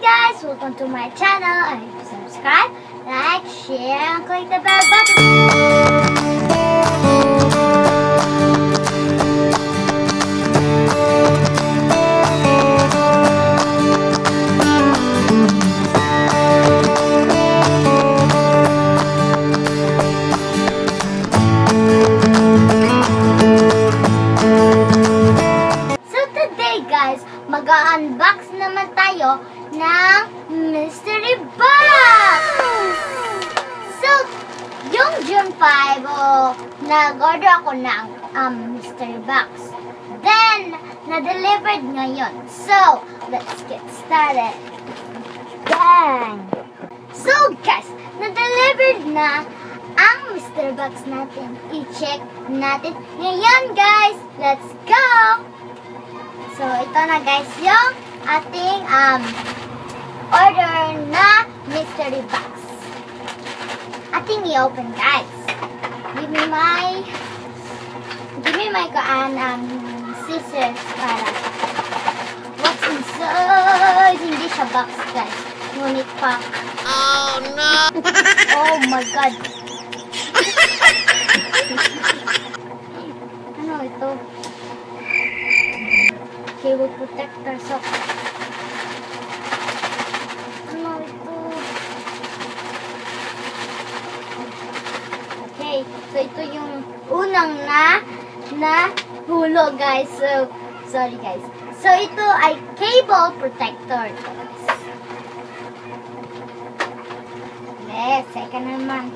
guys! Welcome to my channel. And if you subscribe, like, share, and click the bell button. Mag-unbox naman tayo ng mystery box! So, yung June 5, nag-order ako ng mystery box. Then, na-delivered ngayon. So, let's get started. Bang! So, guys, na-delivered na ang mystery box natin. I-check natin ngayon, guys. Let's go! So, ito na guys yung ating order na mystery box. Ating i-open guys. Give me my scissors para what's inside. Hindi siya box guys. Ngunit pack. Oh no! Oh my god. Ano ito? Cable protector. So, ano ito? Okay. So, ito yung unang na hulog, guys. So, sorry, guys. So, ito ay cable protector. Yes, second naman.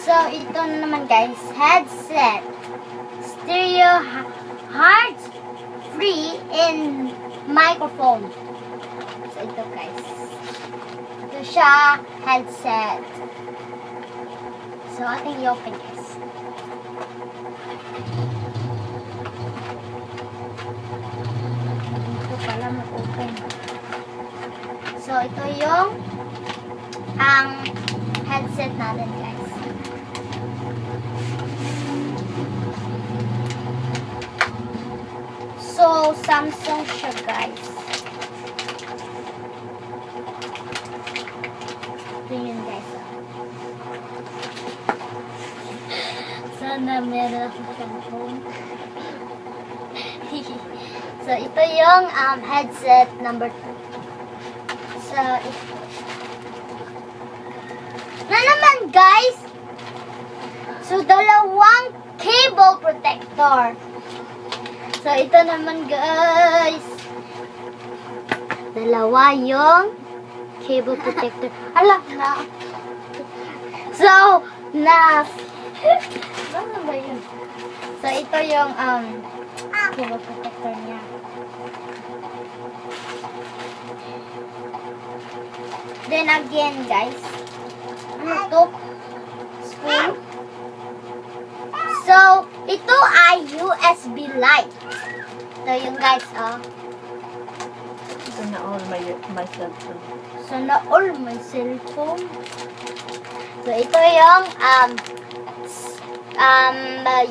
So, ito na naman guys, headset, stereo, heart-free, and microphone. So, ito guys, ito siya, headset. So, ating i-open guys. Ito pala mag-open. So, ito yung ang headset natin guys. So, Samsung siya, guys. Ito yun, guys. Sana meron ako siyang phone. So, ito yung headset number 2. So, ito. Na naman, guys. So, dalawang cable protector. So, ito naman guys. Dalawa yung cable protector. Hala na. So, ano ba yun? So, ito yung cable protector niya. Then again guys. Ano to? Spoon. So, ito ay USB light. So, yung guys, Sana all my cellphone. Sana all my cellphone. So, ito yung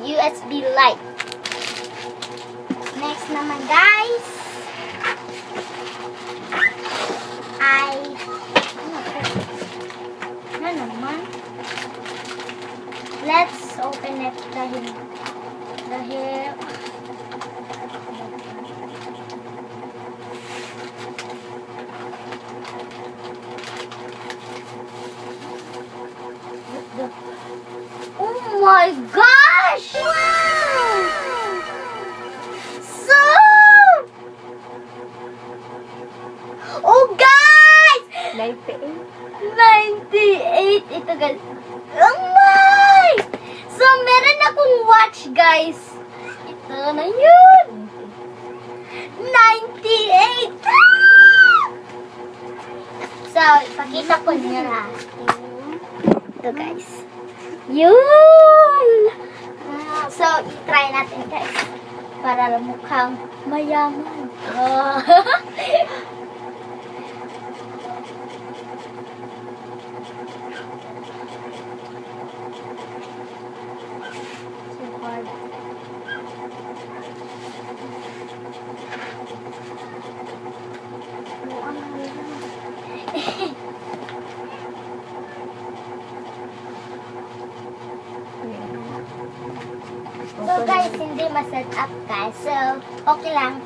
USB light. Next naman, guys, ay ano naman? Let's open it dahil oh my gosh! Wow! So, oh guys! 98 ito guys. Oh my! So, meron akong watch guys. Ito na yun. 98! So, ipakita ko niya na. Ito guys. Yun! So, i-try natin guys. para mukhang mayaman. Oh. So hard. So guys, hindi ma-set up guys. So, okay lang.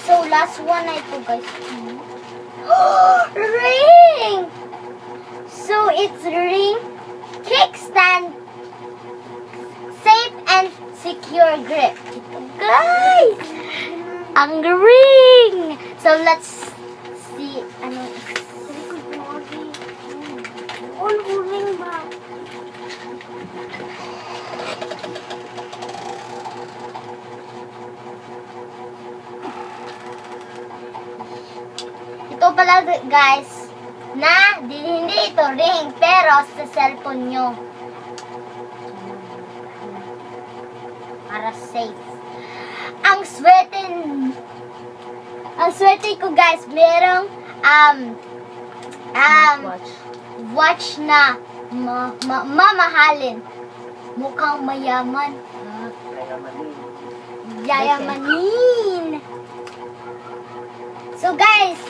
So, last one na ito guys. Ring! So, it's ring, kickstand, safe and secure grip. Ito guys! Ang ring! So, let's see. Ano? All ring ba? Ito pala guys, na hindi ito ring, pero sa cellphone nyo. Para safe. Ang swerte ko guys, merong watch na mamahalin. Mukhang mayaman. Yayamanin. So guys,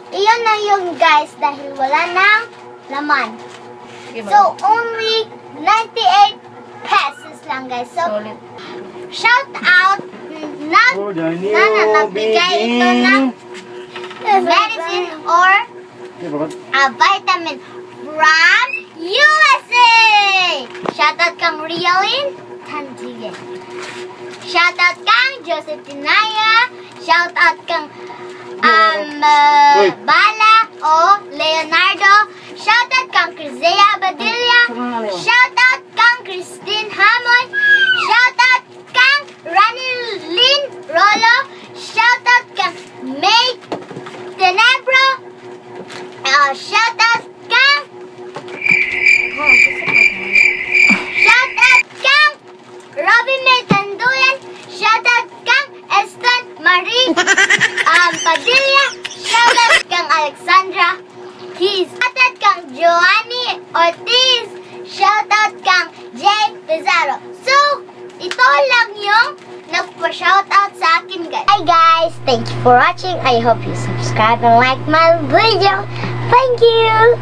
iyon na yun guys dahil wala nang laman. So only 98 pesos lang guys. So shout out na nagbigay ito ng medicine or vitamin from USA. Shout out kang Realme Tantigan. Shout out kang Joseph Tinaya. Shout out kang Bala o Leonardo. Shout out kang Crisea Badilla. Shout out kang Christine Hamoy. Shout out kang Ranilyn Rolo. Shout out kang May Tenebro. Shout out kang Robin May Tanduyan. Shout out kang Eston Marie Padilla. Shout out kang Alexandra Keys. Shout out kang Joanny Ortiz. Shout out kang Jay Pizarro. So, ito lang yung nagpa-shout out sa akin guys. Hi guys! Thank you for watching. I hope you subscribe and like my video. Thank you!